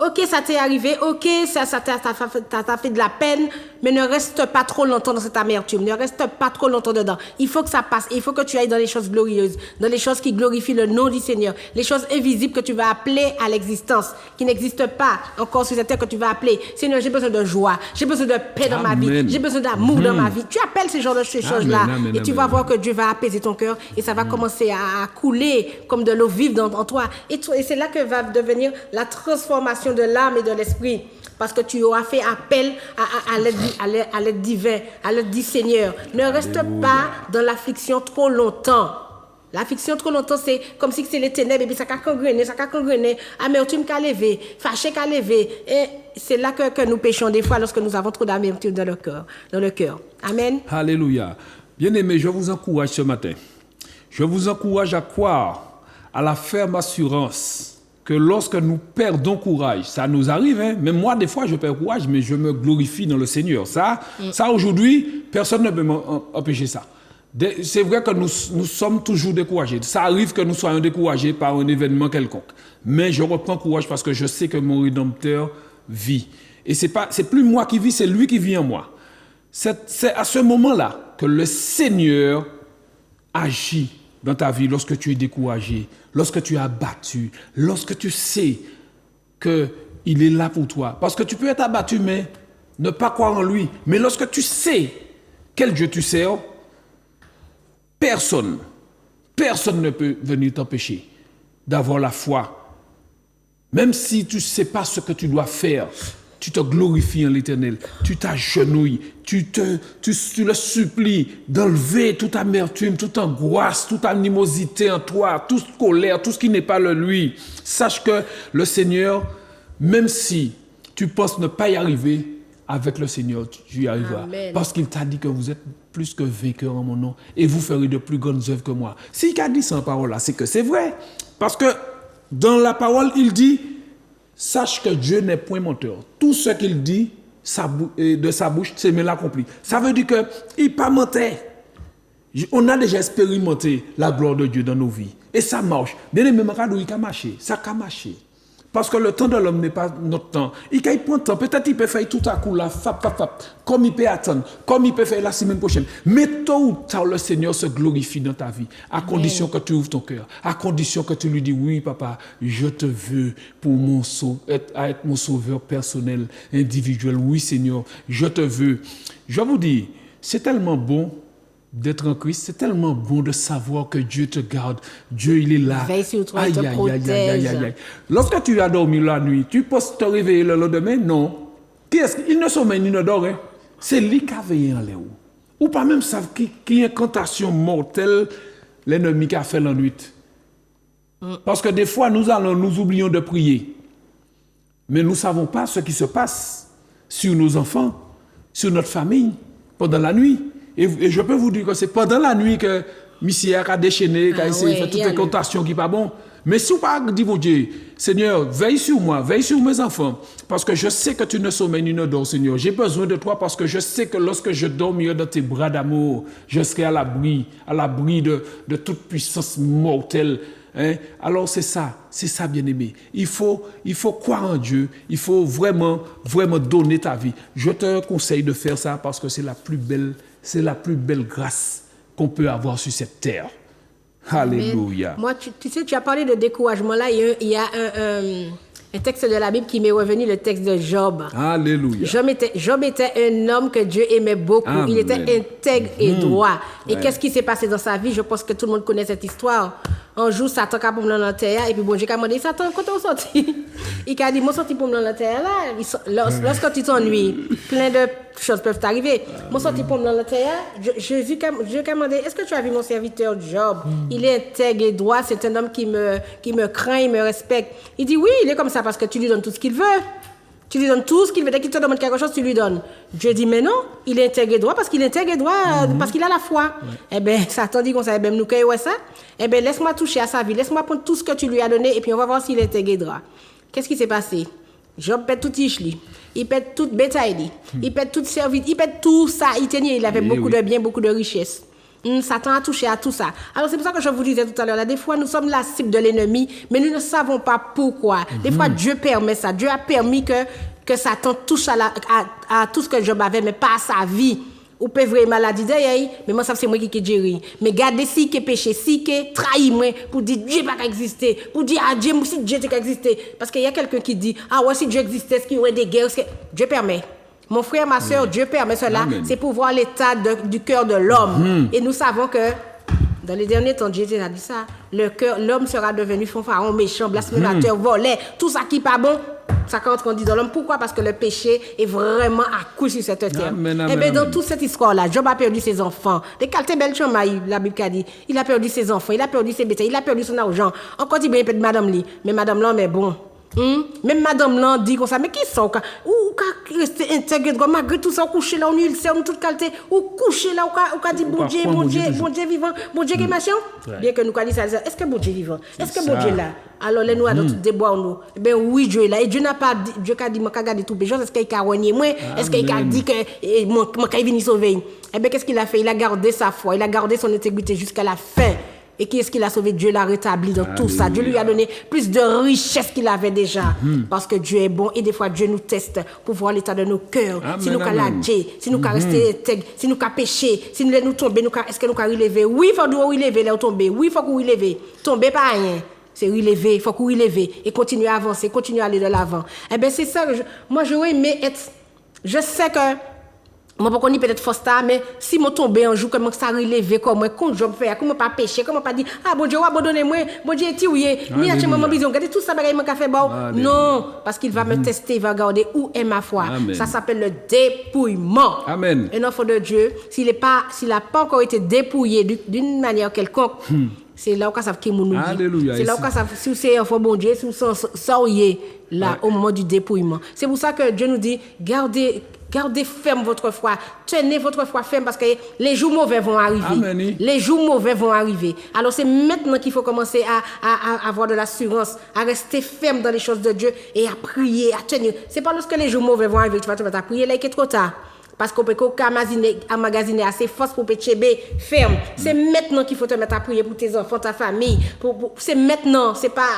Ok, ça t'est arrivé, ok, ça t'a fait de la peine, mais ne reste pas trop longtemps dans cette amertume, ne reste pas trop longtemps dedans. Il faut que ça passe, il faut que tu ailles dans les choses glorieuses, dans les choses qui glorifient le nom du Seigneur, les choses invisibles que tu vas appeler à l'existence, qui n'existent pas encore sur cette terre que tu vas appeler. Seigneur, j'ai besoin de joie, j'ai besoin de paix dans ma vie, j'ai besoin d'amour dans ma vie. Tu appelles ces choses-là et tu vas voir que Dieu va apaiser ton cœur et ça va commencer à couler comme de l'eau vive en toi. Et c'est là que va devenir la transformation de l'âme et de l'esprit. Parce que tu auras fait appel à l'aide divine, à l'aide du Seigneur. Ne reste pas dans l'affliction trop longtemps. L'affliction trop longtemps, c'est comme si c'est les ténèbres et puis ça a congrené, amertume qu'a levé, fâché qu'a levé. Et c'est là que nous péchons des fois lorsque nous avons trop d'amertume dans le cœur. Amen. Alléluia. Bien-aimés, je vous encourage ce matin. Je vous encourage à croire à la ferme assurance que lorsque nous perdons courage, ça nous arrive, hein? Même moi, des fois, je perds courage, mais je me glorifie dans le Seigneur. Ça aujourd'hui, personne ne peut m'empêcher ça. C'est vrai que nous sommes toujours découragés. Ça arrive que nous soyons découragés par un événement quelconque. Mais je reprends courage parce que je sais que mon Rédempteur vit. Et c'est plus moi qui vis, c'est lui qui vit en moi. C'est à ce moment-là que le Seigneur agit dans ta vie lorsque tu es découragé, lorsque tu es abattu, lorsque tu sais qu'il est là pour toi. Parce que tu peux être abattu, mais ne pas croire en lui. Mais lorsque tu sais quel Dieu tu sers, personne ne peut venir t'empêcher d'avoir la foi. Même si tu ne sais pas ce que tu dois faire, tu te glorifies en l'Éternel, tu t'agenouilles, tu le supplies d'enlever toute amertume, toute angoisse, toute animosité en toi, toute colère, tout ce qui n'est pas le lui. Sache que le Seigneur, même si tu penses ne pas y arriver, avec le Seigneur, tu y arriveras. Amen. Parce qu'il t'a dit que vous êtes plus que vainqueurs en mon nom et vous ferez de plus grandes œuvres que moi. S'il a dit ça en parole là, c'est que c'est vrai. Parce que dans la parole, il dit, sache que Dieu n'est point menteur. Tout ce qu'il dit de sa bouche, c'est mais l'accompli. Ça veut dire qu'il n'est pas menteur. On a déjà expérimenté la gloire de Dieu dans nos vies. Et ça marche. Bien aimé, il a marché. Ça a marché. Parce que le temps de l'homme n'est pas notre temps. Il prend le temps. Peut-être qu'il peut faire tout à coup là, comme il peut attendre, comme il peut faire la semaine prochaine. Mais tôt ou tard, le Seigneur se glorifie dans ta vie, à condition que tu ouvres ton cœur, à condition que tu lui dis, oui papa, je te veux pour être mon sauveur personnel, individuel. Oui Seigneur, je te veux. Je vous dis, c'est tellement bon d'être en Christ, c'est tellement bon de savoir que Dieu te garde. Dieu, il est là. Veille sur toi, il te protège. Lorsque tu as dormi la nuit, tu peux te réveiller le lendemain? Non. Il ne sommeille ni ne dort. Hein? C'est lui qui a veillé en l'air. Ou pas même savent qui incantation mortelle l'ennemi qui a fait la nuit. Parce que des fois, nous oublions de prier. Mais nous ne savons pas ce qui se passe sur nos enfants, sur notre famille, pendant la nuit. Et je peux vous dire que c'est pendant la nuit que Missière a déchaîné, qui a essayé de faire toutes les contations qui ne sont pas bonnes. Mais si vous pas dit, mon Dieu, Seigneur, veille sur moi, veille sur mes enfants, parce que je sais que tu ne sommeilles ni ne dors, Seigneur. J'ai besoin de toi parce que je sais que lorsque je dormirai dans tes bras d'amour, je serai à l'abri de toute puissance mortelle. Hein? Alors c'est ça, bien-aimé. Il faut croire en Dieu, il faut vraiment donner ta vie. Je te conseille de faire ça parce que c'est la plus belle grâce qu'on peut avoir sur cette terre. Alléluia. Moi, tu sais, tu as parlé de découragement là. Il y a un texte de la Bible qui m'est revenu, le texte de Job. Alléluia. Job était un homme que Dieu aimait beaucoup. Amen. Il était intègre et droit. Et qu'est-ce qui s'est passé dans sa vie? Je pense que tout le monde connaît cette histoire. Un jour, Satan a pour me dans la terre, et puis bon, j'ai demandé, Satan, quand tu es sorti? Il a dit, moi, sorti pour me dans la terre là. Lorsque tu t'ennuies, plein de choses peuvent t'arriver. Moi, sorti pour me dans la terre, Dieu a demandé, est-ce que tu as vu mon serviteur Job? Il est intègre et droit, c'est un homme qui me craint, il me respecte. Il dit, oui, il est comme ça parce que tu lui donnes tout ce qu'il veut. Tu lui donnes tout ce qu'il veut. Dès qu'il te demande quelque chose, tu lui donnes. Dieu dit, mais non, il est intègre et droit parce qu'il est intègre et droit, parce qu'il a la foi. Eh bien, Satan dit qu'on sait, nous cueillons ça. Eh bien, laisse-moi toucher à sa vie, laisse-moi prendre tout ce que tu lui as donné et puis on va voir s'il est intègre et droit. Qu'est-ce qui s'est passé? Job pète tout Ishli, il pète toute bétail, il pète toute service, il pète tout ça. Il avait beaucoup de biens, beaucoup de richesses. Satan a touché à tout ça. Alors c'est pour ça que je vous disais tout à l'heure, là, des fois nous sommes la cible de l'ennemi, mais nous ne savons pas pourquoi. Des fois Dieu permet ça. Dieu a permis que Satan touche à tout ce que Job avait, mais pas à sa vie. Ou peut vrai maladie d'ailleurs, mais moi ça c'est moi qui gérer. Mais gardez si que péché, si que trahi moi pour dire Dieu pas exister, pour dire ah Dieu si Dieu pas exister parce qu'il y a quelqu'un qui dit ah ouais si Dieu existait, est-ce qu'il y aurait des guerres? Dieu permet. Mon frère, ma soeur, Dieu permet cela, c'est pour voir l'état du cœur de l'homme. Et nous savons que dans les derniers temps, Dieu a dit ça, l'homme sera devenu fanfaron, méchant, blasphémateur, voleur, tout ça qui n'est pas bon. Ça quand on dit dans l'homme. Pourquoi? Parce que le péché est vraiment accru sur cette terre. Et bien, dans toute cette histoire-là, Job a perdu ses enfants. Des qualités belles chamailles, la Bible a dit. Il a perdu ses enfants, il a perdu ses bétails, il a perdu son argent. Encore dit bien, peut-être Madame Lee. Mais Madame Lee, mais bon. Même Madame Lan dit comme ça, mais qui sont ou rester intègre malgré tout ça, coucher là, on ulcère, on toute qualité, ou coucher là, ou dit bon Dieu vivant, bon Dieu qui machin. Bien que nous dit ça, est-ce que bon Dieu vivant? Est-ce que bon Dieu là? Alors les noirs dans tout déboire nous. Ben oui, Dieu est là. Et Dieu n'a pas dit, Dieu a dit, moi, regarder tout péché. Est-ce qu'il a renié moi? Est-ce qu'il a dit que moi, qu'il venir sauver? Eh bien, qu'est-ce qu'il a fait? Il a gardé sa foi, il a gardé son intégrité jusqu'à la fin. Et qui est-ce qu'il a sauvé? Dieu l'a rétabli dans tout ça. Dieu lui a donné plus de richesse qu'il avait déjà. Parce que Dieu est bon et des fois Dieu nous teste pour voir l'état de nos cœurs. Si nous avons lâché, si nous avons resté intègres, si nous avons péché, si nous avons tombé, est-ce que nous avons relevé? Oui, il faut nous relever, là, tomber. Oui, il faut qu'on relever. Tomber pas rien. C'est relever, il faut qu'on relever et continuer à avancer, continuer à aller de l'avant. Eh bien, c'est ça. Moi, j'aurais aimé être. Je sais que. Moi, je ne peut-être force mais si je tombe un jour, comment ça relever, comment je fais, comment pas pécher, comment pas dire, ah bon Dieu, abandonnez-moi, bon Dieu, tiouye, ni à maman bison, regardez tout ça, bagaille, mon café, bon. Non, parce qu'il va me tester, il va regarder où est ma foi. Ça s'appelle le dépouillement. Amen. Un enfant de Dieu, s'il n'a pas encore été dépouillé d'une manière quelconque, c'est là où ça qui nous dit. C'est là où ça si c'est enfant bon Dieu, si vous sortez là au moment du dépouillement. C'est pour ça que Dieu nous dit, gardez ferme votre foi. Tenez votre foi ferme parce que les jours mauvais vont arriver. Amen. Les jours mauvais vont arriver. Alors c'est maintenant qu'il faut commencer à avoir de l'assurance, à rester ferme dans les choses de Dieu et à prier, à tenir. C'est pas lorsque les jours mauvais vont arriver que tu vas te mettre à prier là qu'il est trop tard. Parce qu'on peut emmagasiner assez force pour pécher ferme. C'est maintenant qu'il faut te mettre à prier pour tes enfants, ta famille. C'est maintenant, c'est pas...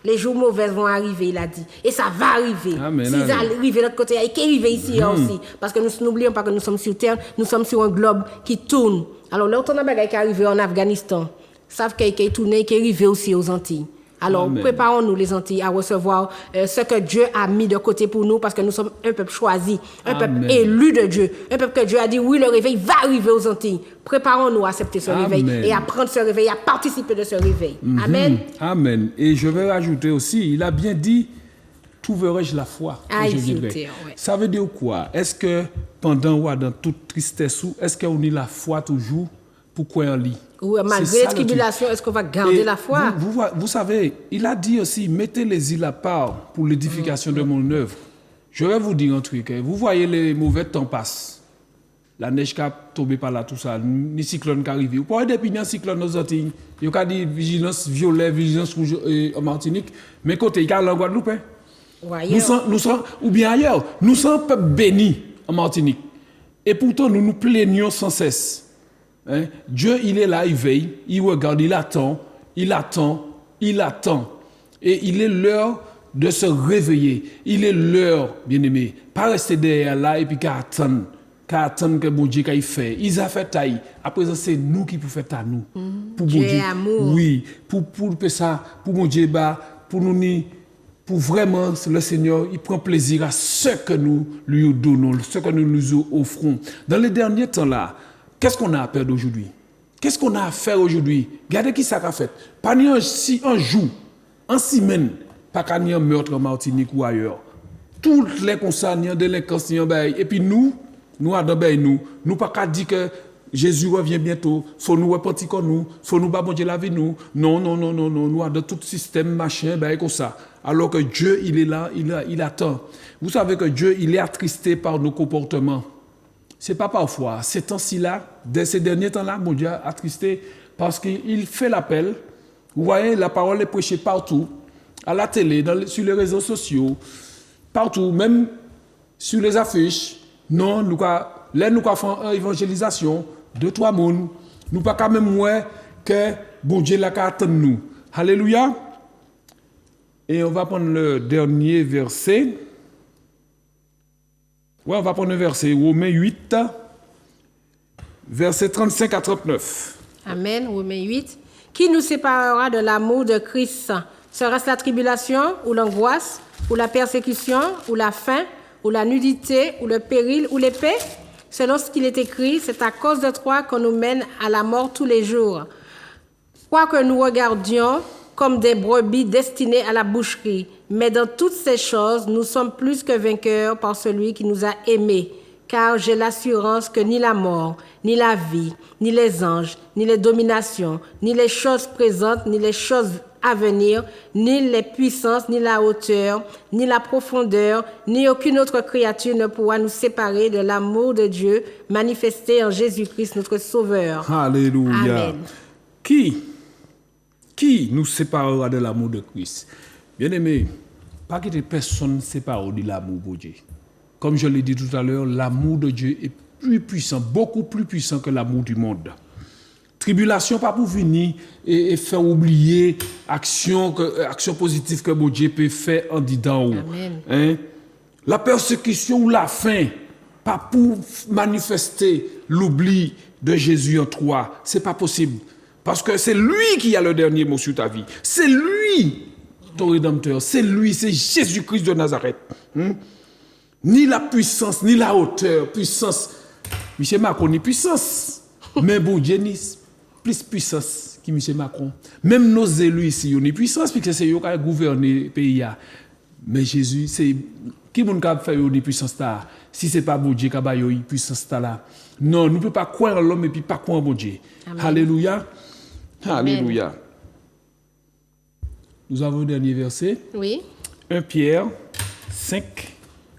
Les jours mauvais vont arriver, il a dit. Et ça va arriver. S'ils arrivent de l'autre côté, il qui arrive ici aussi. Parce que nous n'oublions pas que nous sommes sur terre, nous sommes sur un globe qui tourne. Alors, là, on a des gens qui arrivent en Afghanistan. Savent qu'il est tourné, qui arrive aussi aux Antilles. Alors, préparons-nous, les Antilles, à recevoir ce que Dieu a mis de côté pour nous, parce que nous sommes un peuple choisi, un peuple élu de Dieu, un peuple que Dieu a dit, oui, le réveil va arriver aux Antilles. Préparons-nous à accepter ce réveil et à prendre ce réveil, à participer de ce réveil. Amen. Amen. Et je vais rajouter aussi, il a bien dit, trouverai-je la foi que je vivrai. Ça veut dire quoi? Est-ce que pendant ou dans toute tristesse, est-ce qu'on a la foi toujours pour quoi on lit? Oui, malgré les tribulations, est-ce qu'on va garder la foi? Vous savez, il a dit aussi, mettez les îles à part pour l'édification de mon œuvre. Je vais vous dire un truc. Vous voyez, les mauvais temps passent. La neige qui a tombé par là, tout ça, ni cyclone qui arrive. Vous pouvez depuis un cyclone dans les Antilles. Il y a dit vigilance violet, vigilance rouge en Martinique. Mais côté, il y a en Guadeloupe. Nous sommes, ou bien ailleurs, nous sommes peuple béni en Martinique. Et pourtant, nous nous plaignons sans cesse. Dieu, il est là, il veille, il regarde, il attend. Et il est l'heure de se réveiller. Il est l'heure, bien-aimé, pas rester derrière là et puis qu'à attendre que bon Dieu qu'il fait. Il a fait taille. Après ça, c'est nous qui pouvons faire à nous. Pour Dieu bon Dieu. Amour. Oui, pour ça, pour mon Dieu, pour nous, pour vraiment, le Seigneur, il prend plaisir à ce que nous lui donnons, ce que nous nous offrons. Dans les derniers temps là, qu'est-ce qu'on a à perdre aujourd'hui? Qu'est-ce qu'on a à faire aujourd'hui? Regardez qui ça a fait. Pas ni un jour, en semaine, pas qu'un meurtre en Martinique ou ailleurs. Toutes les concernants, délinquants, et puis nous pas qu'à dire que Jésus revient bientôt, faut nous repentir comme nous, faut nous pas bon Dieu laver nous. Non, nous avons tout système, machin, comme ça. Alors que Dieu, il est là, il attend. Vous savez que Dieu, il est attristé par nos comportements. C'est pas parfois. Ces temps-ci-là, ces derniers temps-là, mon Dieu a attristé parce qu'il fait l'appel. Vous voyez, la parole est prêchée partout, à la télé, sur les réseaux sociaux, partout, même sur les affiches. Non, nous faisons une évangélisation, 2-3 personnes, Nous pas quand même ouais que bon Dieu l'a qu'à attendre nous. Alléluia. Et on va prendre le dernier verset. Ouais, on va prendre le verset Romains 8, verset 35 à 39. Amen. Romains 8. Qui nous séparera de l'amour de Christ? Serait-ce la tribulation ou l'angoisse ou la persécution ou la faim ou la nudité ou le péril ou l'épée? Selon ce qu'il est écrit, c'est à cause de toi qu'on nous mène à la mort tous les jours. Quoique nous regardions comme des brebis destinées à la boucherie, mais dans toutes ces choses, nous sommes plus que vainqueurs par celui qui nous a aimés. Car j'ai l'assurance que ni la mort, ni la vie, ni les anges, ni les dominations, ni les choses présentes, ni les choses à venir, ni les puissances, ni la hauteur, ni la profondeur, ni aucune autre créature ne pourra nous séparer de l'amour de Dieu manifesté en Jésus-Christ, notre Sauveur. Alléluia. Amen. Qui nous séparera de l'amour de Christ? Bien-aimé, pas que des personnes séparent de l'amour de Dieu. Comme je l'ai dit tout à l'heure, l'amour de Dieu est plus puissant, beaucoup plus puissant que l'amour du monde. Tribulation pas pour venir et faire oublier action positive que bon Dieu peut faire en disant. Hein? La persécution ou la faim, pas pour manifester l'oubli de Jésus en toi. C'est pas possible. Parce que c'est lui qui a le dernier mot sur ta vie. C'est lui, ton Rédempteur. C'est lui, c'est Jésus-Christ de Nazareth. Ni la puissance, ni la hauteur, puissance. M. Macron ni puissance. Mais bon Dieu ni plus puissance que M. Macron. Même nos élus ici, ils ont puissance, parce que c'est eux qui ont gouverné le pays. Mais Jésus, c'est qui moun ka faire une puissance là? Si c'est pas bon Dieu qui a une puissance là. Non, nous ne pouvons pas croire en l'homme et puis pas croire en bon Dieu. Amen. Alléluia. Alléluia. Amen. Nous avons un dernier verset. Oui. 1 Pierre 5.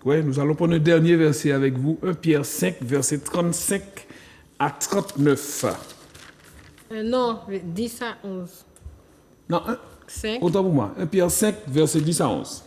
Oui, nous allons prendre un dernier verset avec vous. 1 Pierre 5, verset 35 à 39. Non, 10 à 11. Non, 5. Autant pour moi. 1 Pierre 5, verset 10 à 11.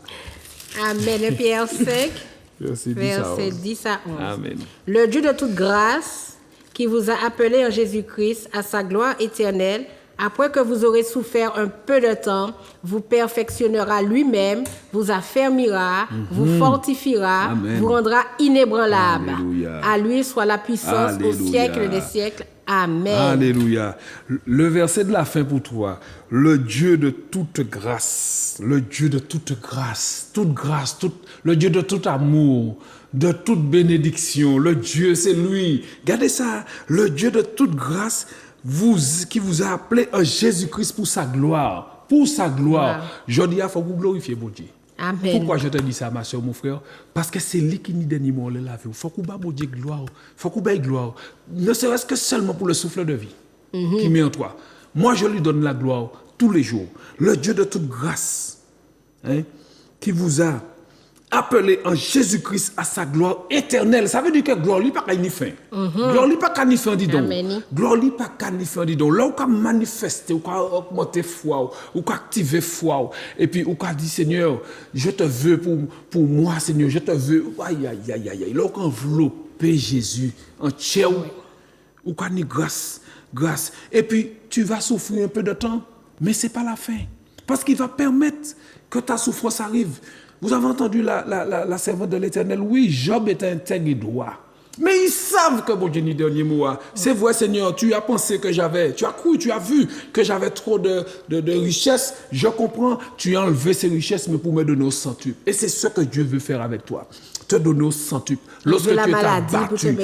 Amen. 1 Pierre 5, verset 10 à 11. Amen. Le Dieu de toute grâce, qui vous a appelé en Jésus-Christ à sa gloire éternelle, après que vous aurez souffert un peu de temps, vous perfectionnera lui-même, vous affermira, vous fortifiera, Amen. vous rendra inébranlable. Alléluia. À lui soit la puissance Alléluia. au siècle des siècles. Amen. Alléluia. Le verset de la fin pour toi. Le Dieu de toute grâce, le Dieu de toute grâce, le Dieu de tout amour, de toute bénédiction. Le Dieu, c'est lui. Regardez ça. Le Dieu de toute grâce, qui vous a appelé en Jésus-Christ pour sa gloire. Pour sa gloire. Wow. Je dis, il faut que vous glorifiez bon Dieu. Amen. Pourquoi je te dis ça, ma soeur, mon frère? Parce que c'est lui qui nous donne la vie. Il faut qu'on baille bon Dieu gloire. Il faut qu'on baille gloire. Ne serait-ce que seulement pour le souffle de vie qui met en toi. Moi, je lui donne la gloire tous les jours. Le Dieu de toute grâce, qui vous a appelé en Jésus-Christ à sa gloire éternelle. Ça veut dire que gloire lui pas qu'à ni fin. Gloire lui pas qu'à ni fin, dis donc. Amen. Gloire lui pas qu'à ni fin, dis donc. Là, on peut manifester, on peut augmenter foi, on peut activer foi. Et puis, on peut dire, Seigneur, je te veux pour moi, Seigneur, je te veux. Aïe, aïe, aïe, aïe. Là, on peut envelopper Jésus entier. On peut dire grâce. Et puis, tu vas souffrir un peu de temps, mais ce n'est pas la fin. Parce qu'il va permettre que ta souffrance arrive. Vous avez entendu la servante de l'Éternel? Oui, Job est intègre et droit. Mais ils savent que mon Dieu n'est dernier mot. C'est vrai, Seigneur, tu as pensé que tu as cru, tu as vu que j'avais trop de richesses. Je comprends, tu as enlevé ces richesses, mais pour me donner au centuple. Et c'est ce que Dieu veut faire avec toi. Te donner au centuple. Lorsque tu es abattu,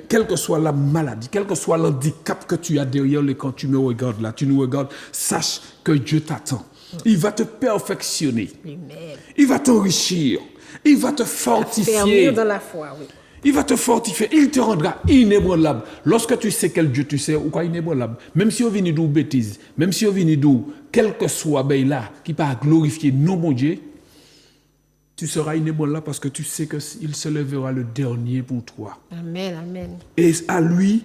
quelle que soit la maladie, quel que soit l'handicap que tu as derrière le quand tu me regardes là, tu nous regardes, sache que Dieu t'attend. Il va te perfectionner. Amen. Il va t'enrichir. Il va te fortifier. Dans la foi, oui. Il va te fortifier. Il te rendra inébranlable. Lorsque tu sais quel Dieu tu sais, ou quoi inébranlable. Même si on vient d'où bêtise, même si on vient d'où, quel que soit là, qui va glorifier non mon Dieu, tu seras inébranlable parce que tu sais qu'il se lèvera le dernier pour toi. Amen, amen. Et à lui,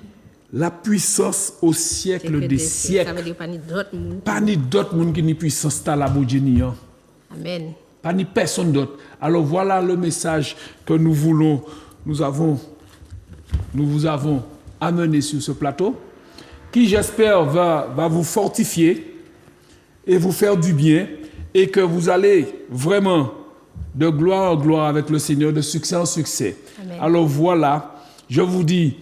la puissance au siècle des siècles. Ça veut dire pas ni d'autres monde. Pas ni d'autres monde qui ni puissance ta la bon Dieu ni. Amen. Pas ni personne d'autre. Alors voilà le message que nous vous avons amené sur ce plateau. qui j'espère va vous fortifier et vous faire du bien et que vous allez vraiment de gloire en gloire avec le Seigneur, de succès en succès. Amen. Alors voilà, je vous dis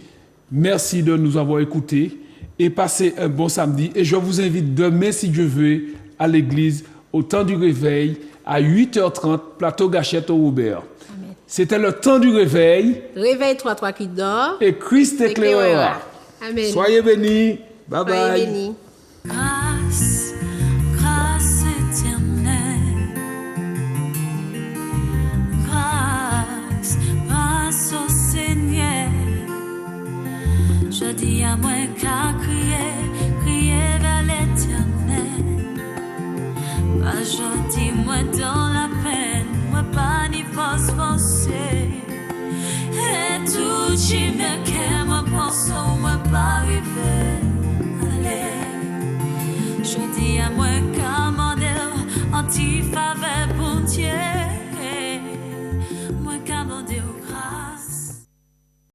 merci de nous avoir écoutés et passez un bon samedi. Et je vous invite demain, si Dieu veut, à l'église, au temps du réveil, à 8h30, plateau Gachette au Robert. Amen. C'était le temps du réveil. Réveille-toi, toi qui dors. Et Christ éclairera. Amen. Soyez bénis. Bye Soyez bye. bénis. Grâce, grâce éternelle. Grâce, grâce au Seigneur. Je dis à moi qu'à crier, crier vers l'éternel. Pas je dis moi dans la peine, moi pas ni force forcée. Et tout qui me qu'est, moi pense, moi pas arriver. Je dis à moi qu'à mon anti-faveur pour Dieu.